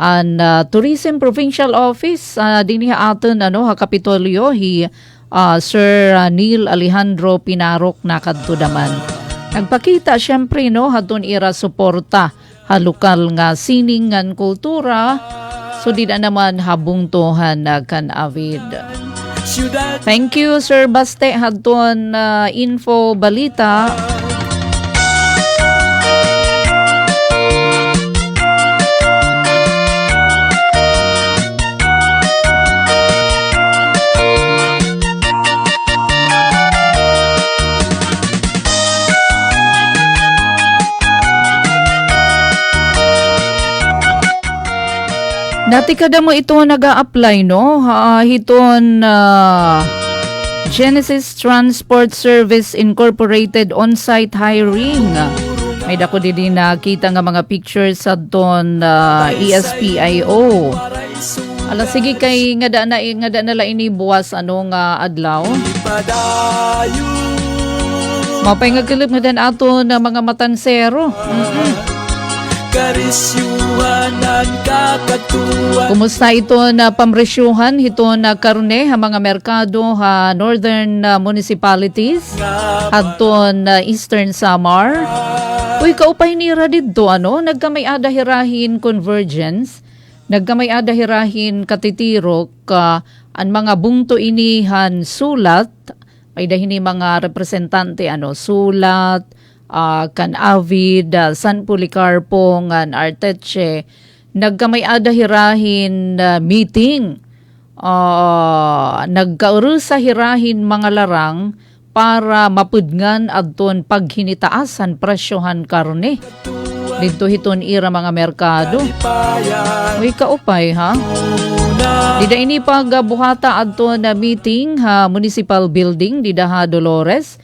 an Tourism Provincial Office dinhi aton Kapitolyo hi Sir Neil Alejandro Pinarok na kadto daman. Nagpakita syempre, no, hadton ira suporta lokal nga sining ngan kultura, so di na naman habungtohan kan avid. Thank you Sir Baste hadton info balita. Dati kada mo ito nag-a-apply, no? Hiton Genesis Transport Service Incorporated on-site hiring. May dako din nakita nga mga pictures sa don ESPIO. Ala sige kay nga da na ini buwas nga adlaw. Mapay nga kilip nga dan ato na mga matansero. Kumusta ito na pamresyuhan ito na karne mga merkado northern municipalities adton Eastern Samar? Uy, kaupay nira dito, ano? Nagkamay adahirahin convergence, nagkamay adahirahin katitirok ang mga bungto inihan sulat, may dahini mga representante, sulat, kan avid, San Policarpo, ngan Arteche, nagkamay adahirahin meeting, nagkaurusa hirahin mga larang para mapudngan adton paghinitaasan presyohan karne. Dito hiton ira mga merkado. Uy, kaupay, ha? Dida ini pagbuhata adton na meeting municipal building dida Dolores.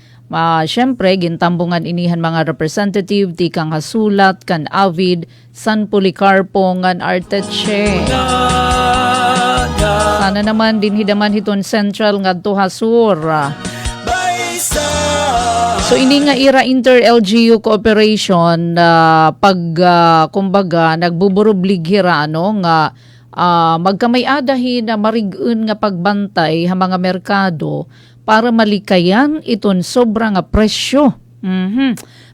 Siyempre, gintambungan inihan mga representative ti kang hasulat, kan avid, San Policarpo, ngan Arteche. Sana naman din hidaman hiton central nga to hasur. So ini nga ira inter-LGU cooperation kumbaga nagbuburublig hira nga magkamay adahin na marigun nga pagbantay ha mga merkado para malikayan iton sobra nga presyo.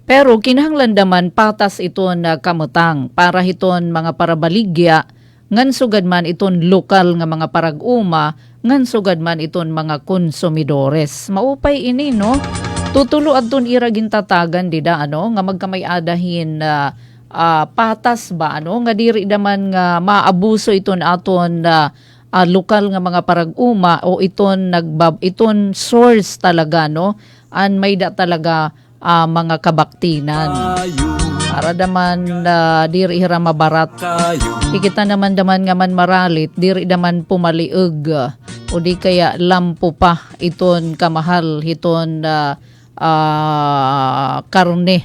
Pero kinahanglan daman patas iton kamutang para hiton mga parabaligya ngan sugad man iton lokal nga mga parag-uma ngan sugad man iton mga konsumidores. Maupay ini no. Tutulo adton ira gintatagan dida ano nga magkamay-adahin patas ba ano nga diri daman nga maabuso iton aton lokal nga mga parag-uma o iton iton source talaga no an may da talaga mga kabaktinan para daman diri ira mabarat ikita naman nga man maralit diri daman pumalieg o di kaya lampo pa iton kamahal hiton karne.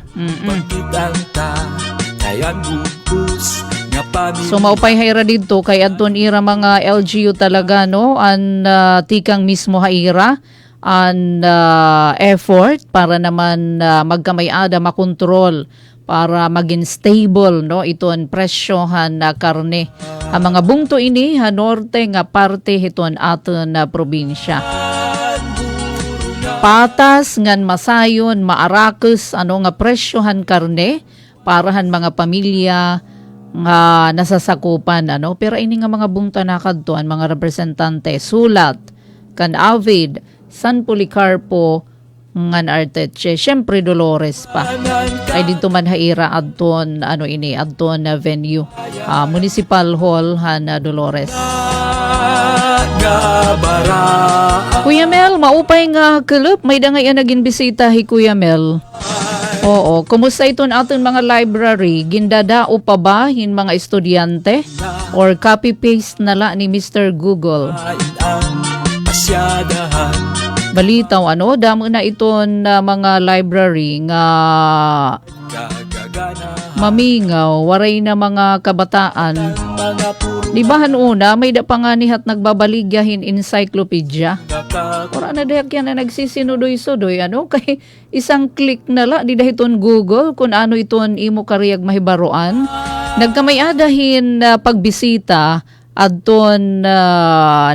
So maupay hayra dito kay adton ira mga LGU talaga no an tikang mismo hayra an effort para naman magkamay-ada makontrol para maging stable no iton presyohan na karne ang mga bungto ini ha norte nga parte hiton aton na probinsya. Patas ngan masayon maarakes ano nga presyohan karne parahan mga pamilya nga nasasakupan ano pero ini nga mga bungta na kadto ang mga representante sulat kan Avid San Policarpo ngan Arteche syempre Dolores pa ay dito man haira adton ano ini adton na venue Municipal Hall han Dolores. Kuya Mel, maupay nga kelup. May dangay naging bisita hi Kuya Mel. Oo, kumusta iton aton mga library? Gindadao pa ba hin mga estudyante? Or copy-paste na la ni Mr. Google? Balitaw ano, damo na iton mga library nga mamingaw, waray na mga kabataan. Di ba una, may da panganihat nagbabaligyahin encyclopedia. Ora na dayak yan na nagsisinudoy-sudoy, ano? Kay isang click na la, di dahiton Google kung ano iton imo kariyag mahibaroan. Nagkamay-adahin pagbisita adton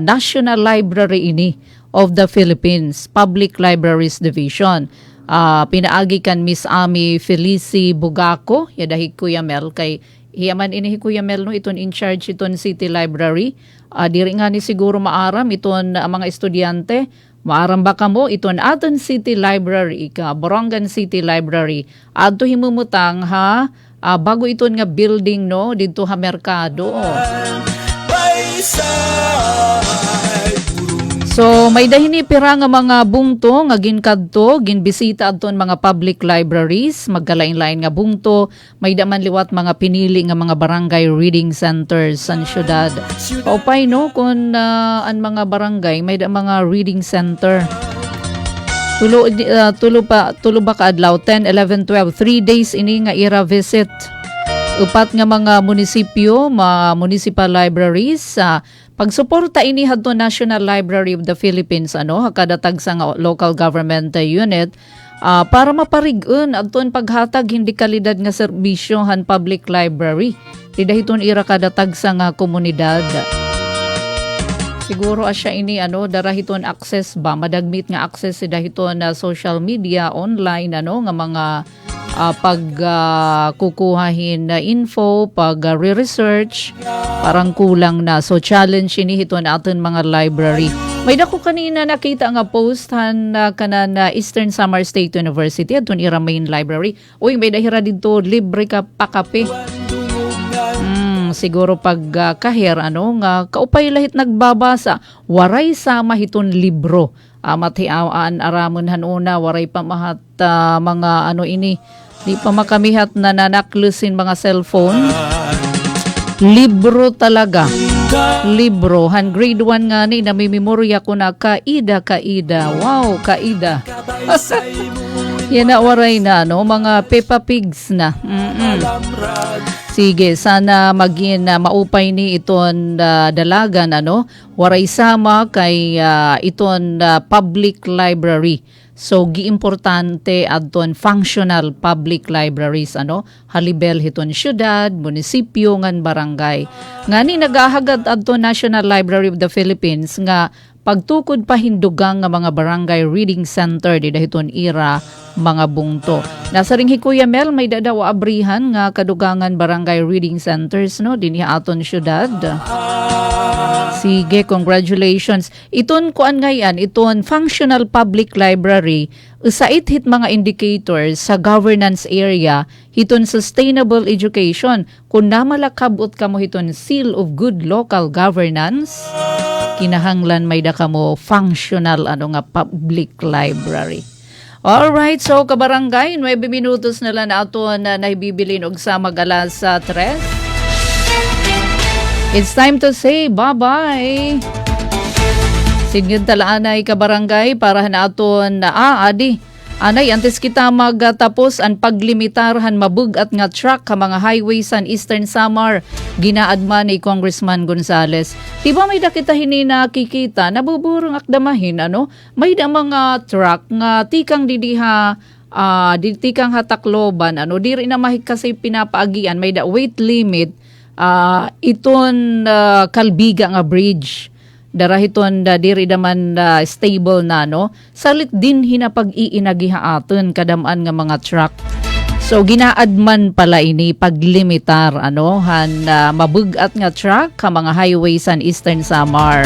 National Library ini of the Philippines, Public Libraries Division. Pinaagi kan Miss Ami Felici Bugaco, yadahi Kuya Mel kay hiyaman ini Kuya Mel no iton in charge iton City Library. Diri nga ni siguro maaram iton mga estudyante, maaram ba kamo iton aton City Library ka Borongan City Library. Adto himumutang ha bago iton nga building no didto ha merkado. So may dahini pira nga mga bungto nga ginkadto ginbisita adton mga public libraries magkalain-lain nga bungto may daman liwat mga pinili nga mga barangay reading centers sa syudad. Paupay no kun an mga barangay may da mga reading center. Tulo ba ka adlaw 10, 11, 12 3 days ini nga ira visit. Upat nga mga munisipyo, mga municipal libraries pagsuporta ini hadto National Library of the Philippines hakadatag sa local government unit para maparig-on adton paghatag hindi kalidad nga serbisyo han public library didahiton ira kadatag sa nga komunidad. Siguro asya ini darahiton access ba madagmit nga access dahiton na social media online nga mga pagkukuhahin na info, pag-research, parang kulang na. So, challenge ini hiton aton mga library. May dako kanina nakita nga post na Eastern Samar State University aton ira main library. Uy, may dahira dito libre ka pakape. Siguro pag kahir nga kaupay lahit nagbabasa, waray sama hiton libro. Matiawaan aramon hanuna waray pamahat mga ini di pa makamihat na nanaklusin mga cellphone. Libro talaga. Libro. Han grade 1 nga ni namimemorya ko na kaida. Wow, kaida. Yan na waray na mga Peppa Pigs na. Sige, sana maging maupay ni iton dalagan waray sama kay iton public library. So giimportante adton functional public libraries halibel hiton syudad, munisipyo ngan barangay. Ngani nagahagad adton National Library of the Philippines nga pagtukod pahindugang nga mga barangay reading center di dahiton ira mga bungto. Nasa ring Hikuya Mel may dadaw abrihan nga kadugangan barangay reading centers no dinhi aton syudad. Sige, congratulations. Iton kuan ngayan, iton functional public library, usait hit mga indicators sa governance area, hiton sustainable education. Kung namalakabot kamo hiton seal of good local governance, kinahanglan may da kamo functional nga public library. Alright, so kabarangay, 9 minutos na lang na aton na nahibibilin og sa mag-alas 3. It's time to say bye-bye. Sinyod talaanay kabarangay para na aton na adi. Anay, antes kita magtapos ang paglimitarhan mabugat nga truck ka mga highways sa Eastern Samar. Ginaadma ni Congressman Gonzales. Diba may da kita nakikita, nabuburong akdamahin, May da mga truck nga tikang didiha, tikang hatakloban, Diri na mahig kasi pinapaagian, may da weight limit, iton Kalbiga nga bridge. Darahiton diri daman stable na salit din hinapag-iinagiha aton kadamaan nga mga truck. So ginaadman pala ini paglimitar mabugat nga truck ka mga highways sa Eastern Samar.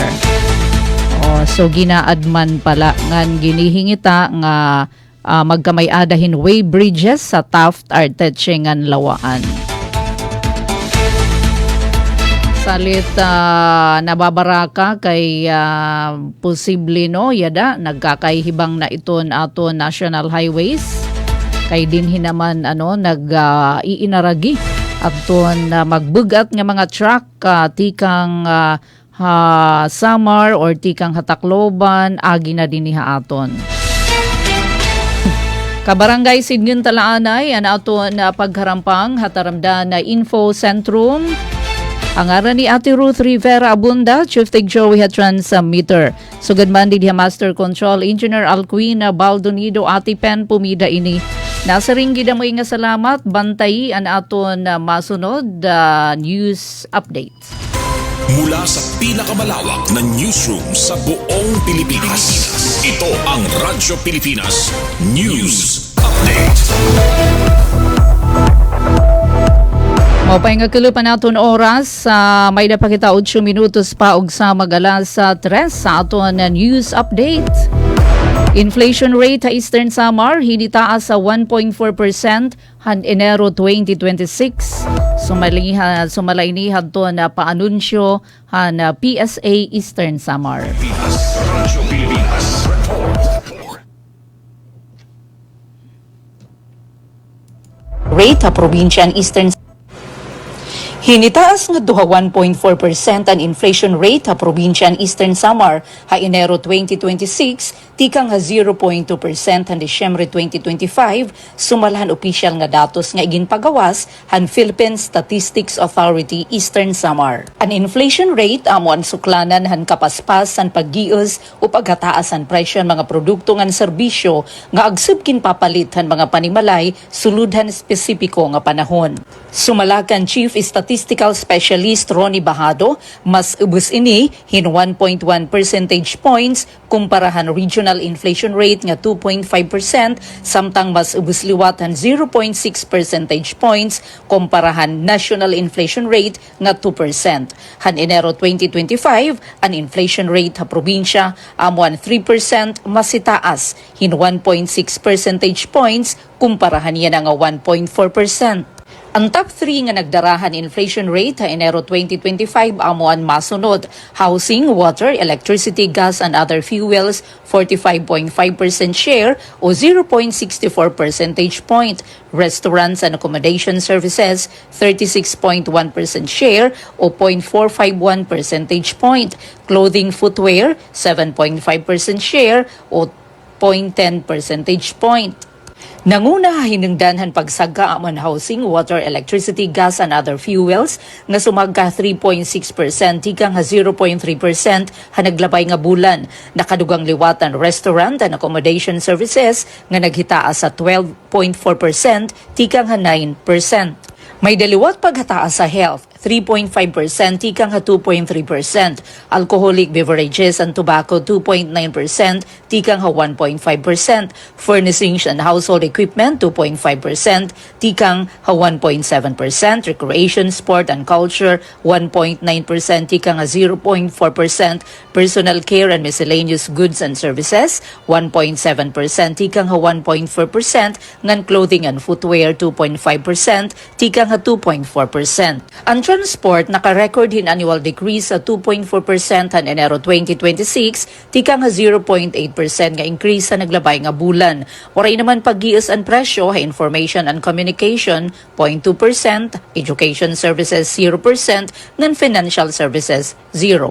So ginaadman pala ngan ginihingita nga magkamay-adahin way bridges sa Taft Artechengan Lawaan. Salit nababaraka kay posible yada nagkakaihibang na iton ato national highways kay dinhi naman nag-iinaragi aton magbugat nga mga truck tikang Samar or tikang Hatakloban agi na dinhi aton. Kabarangay Sidngon Talaanay aton pagharampang hataramda na Info Centrum. Ang aran ni Ate Ruth Rivera Abunda, Chief Tig Joey Transmitter. Sugad man di Master Control Engineer Alcuina Baldonido Ate Pen pumida ini. Nasa ring gida mo nga salamat, bantay an aton masunod news update. Mula sa pinakamalawak na newsroom sa buong Pilipinas, ito ang Radyo Pilipinas News Update. Mapay nga kulupan naton oras, may napakita 8 minutos pa og sa mag-alas 3 sa aton news update. Inflation rate sa Eastern Samar hinitaas sa 1.4% han Enero 2026. Sumalaini hadto na paanunsyo han PSA Eastern Samar. Rate sa probinsya Eastern hinitaas nga duha 1.4% ang inflation rate sa probinsya Eastern Samar ha Enero 2026 tikang nga 0.2% han Disyembre 2025 sumalahan opisyal nga datos nga iginpagawas han Philippine Statistics Authority Eastern Samar. Ang inflation rate amo ang suklanan han kapaspas san paggios o paghataas san presyo mga produkto ngan serbisyo nga agsib kinpapalit han mga panimalay suludhan espesipiko nga panahon. Sumalakan Chief Statistical Specialist Ronnie Bahado, mas ubos ini hin 1.1 percentage points kumparahan regional inflation rate nga 2.5% samtang mas ubos liwatan 0.6 percentage points kumparahan national inflation rate nga 2%. Han Enero 2025, ang inflation rate sa probinsya amuan 3% mas itaas hin 1.6 percentage points kumparahan yan nga 1.4%. Ang top 3 nga nagdarahan inflation rate sa Enero 2025 amuan masunod: housing, water, electricity, gas, and other fuels 45.5% share o 0.64 percentage point, restaurants and accommodation services 36.1% share o 0.451 percentage point, clothing, footwear 7.5% share o 0.10 percentage point. Nanguna hinungdanhan pagsaga amon housing, water, electricity, gas, and other fuels nga sumagka 3.6% tikang 0.3% hanaglabay nga bulan. Nakadugang liwatan restaurant and accommodation services nga naghitaas sa 12.4% tikang 9%. May daliwat paghataas sa health 3.5%, tikang 2.3%. Alcoholic beverages and tobacco 2.9%, tikang 1.5%. Furnishings and household equipment 2.5%, tikang 1.7%. Recreation, sport and culture 1.9%, tikang 0.4%. Personal care and miscellaneous goods and services 1.7%, tikang 1.4%. Ngan clothing and footwear 2.5%, tikang 2.4%. Ang transport naka-record hin annual decrease sa 2.4% han Enero 2026, tikang 0.8% nga increase sa naglabay nga bulan. Waray naman pag-giis ang presyo ha information and communication 0.2%, education services 0%, ngan financial services 0%.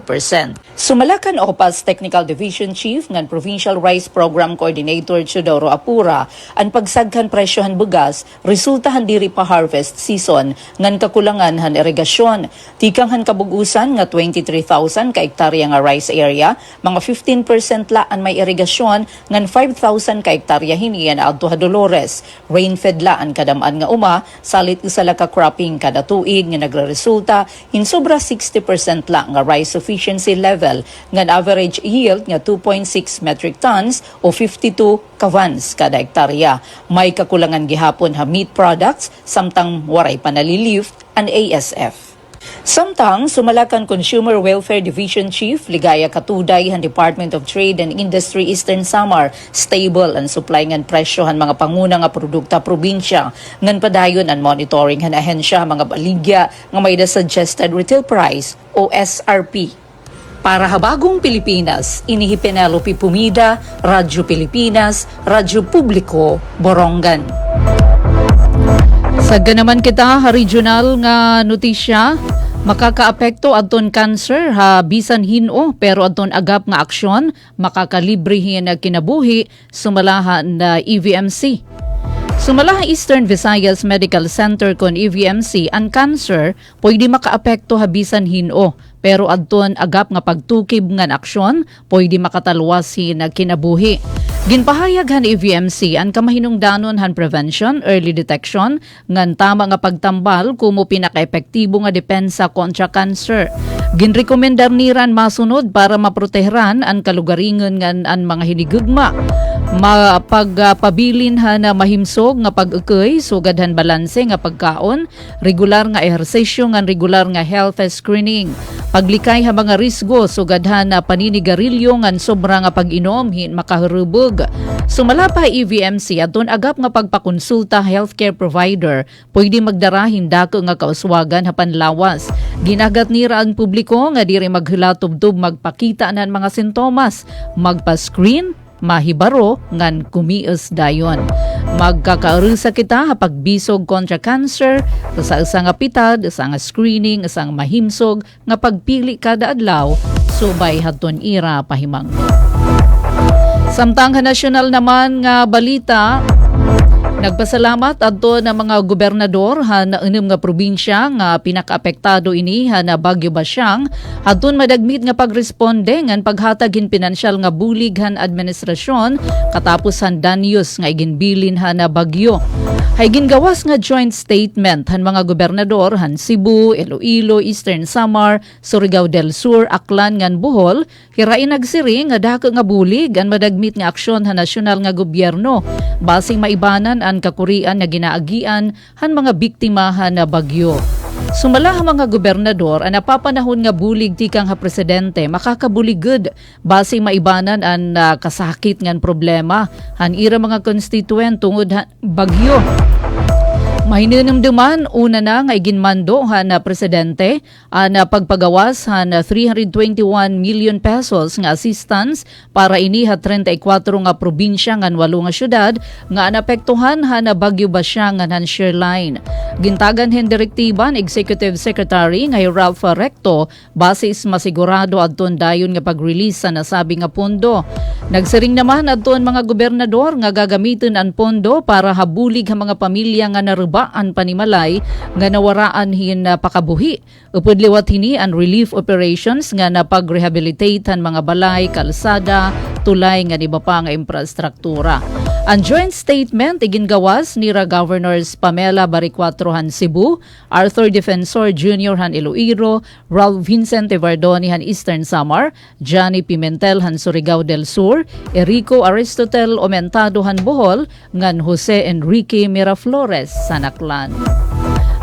Sumalakan Opas Technical Division Chief ngan Provincial Rice Program Coordinator Chodoro Apura ang pagsagkan presyohan bugas resultahan diri pa harvest season ngan kakulangan han irigasyon. Tikang han kabugusan nga 23,000 ka hektarya nga rice area, mga 15% laan may irigasyon ngan 5,000 ka hektarya hinian adto ha Dolores. Rainfed laan kadamaan nga uma, salit usala ka cropping kada tuig nga nagreresulta in sobra 60% la nga rice sufficiency level ngan average yield nga 2.6 metric tons o 52 kavans kada hektarya. May kakulangan gihapon ha meat products samtang waray panalilift an ASF. Samtang sumalakan Consumer Welfare Division Chief Ligaya Katuday han Department of Trade and Industry Eastern Samar stable ang supply ngan presyo han mga panguna nga produkta probinsya ngan padayon ang monitoring han ahensya mga baligya nga may the suggested retail price o SRP. Para habagong Pilipinas, inihi Penelope Pumida, Radyo Pilipinas, Radyo Publiko, Borongan. Sagda naman kita ha regional nga notisya, makakaapekto adton cancer ha bisan hino pero adton agap nga aksyon makakalibrehin na kinabuhi sumalahan na EVMC. Sumala Eastern Visayas Medical Center kon EVMC ang cancer pwede makaapekto ha bisan hino pero adton agap nga pagtukib ngan aksyon pwede makatalwasin na kinabuhi. Ginpahayag han EVMC ang kamahinungdanon han prevention, early detection, ngan tama nga pagtambal kumo pinaka-epektibo nga depensa kontra cancer. Ginrekomendar niran masunod para maproteheran ang kalugaringon ngan ang mga hinigugma. Mapagpabilin na mahimsog nga pag-ukay, sugadhan balanse nga pagkaon, regular nga ehersesyo ngan regular nga health screening. Paglikay ha mga risgo, sugadhan na paninigarilyo ngan sobra nga pag-inom hin makahurubog. Sumala pa EVMC aton agap nga pagpakonsulta healthcare provider, pwede magdarahin dako nga kauswagan ha panlawas. Ginagat nira ang publiko nga diri maghulatubdob magpakita nan mga sintomas, magpa-screen, mahibaro ngan kumius dayon. Magkakaarusa kita ha pagbisog kontra cancer, sa isang pitad, isang screening, isang mahimsog nga pagpili kada adlaw, subay haton ira pahimang. Samtang nasyonal naman nga balita, nagpasalamat adto na mga gobernador ha na unom nga probinsya nga pinakaapektado ini ha na Bagyo Basyang adton madagmit nga pagresponde ngan paghatag hin pinansyal nga bulig han administrasyon katapos han danyos nga iginbilin ha na bagyo. Hay gingawas nga joint statement han mga gobernador han Cebu, Iloilo, Eastern Samar, Surigao del Sur, Aklan ngan Bohol, hirain nagsiri nga dako nga bulig ang madagmit nga aksyon han nasyonal nga gobyerno basing maibanan ang kakurian na ginaagian han mga biktima han na bagyo. Sumala ang mga gobernador ang napapanahon nga bulig tikang ha presidente makakabuligod basing maibanan ang kasakit ngan problema han ira mga constituent tungod bagyo. Mahinunumduman una na nga iginmando na presidente na pagpagawas na 321 million pesos nga assistance para ini ha 34 nga probinsya ngan 8 nga syudad nga anapektuhan na Bagyo Basyang ngan Sherline. Gintagan hen direktiban Executive Secretary nga Ralph Recto basis masigurado adton dayon nga pag-release sa nasabi nga pondo. Nagsiring naman adton mga gobernador nga gagamiton ang pondo para habulig ang mga pamilya nga narubaan panimalay nga nawaraan hin pakabuhi. Upod liwat hini ang relief operations nga napag-rehabilitate ang mga balay, kalsada, tulay nga iba pa nga infrastruktura. Ang joint statement igingawas ni Governors Pamela Baricuatro Cebu, Arthur Defensor Jr. han Iloilo, Ralph Vincent Evardoni han Eastern Samar, Johnny Pimentel han Surigao del Sur, Erico Aristotel Omentado han Bohol, ngan Jose Enrique Miraflores sa Naklan.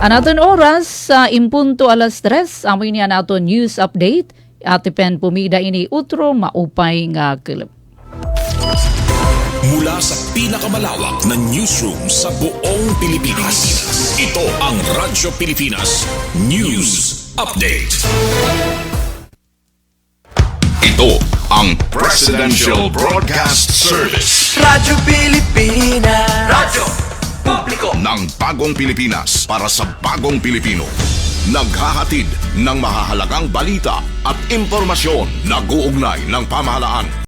Anaton oras sa impunto alas 3, amoy niya nato news update. Atipen pumida ini utro maupay nga kilip. Mula sa pinakamalawak na newsroom sa buong Pilipinas. Ito ang Radyo Pilipinas News Update. Ito ang Presidential Broadcast Service. Radyo Pilipinas. Radyo Publiko ng bagong Pilipinas para sa bagong Pilipino. Naghahatid ng mahahalagang balita at impormasyon na guugnay ng pamahalaan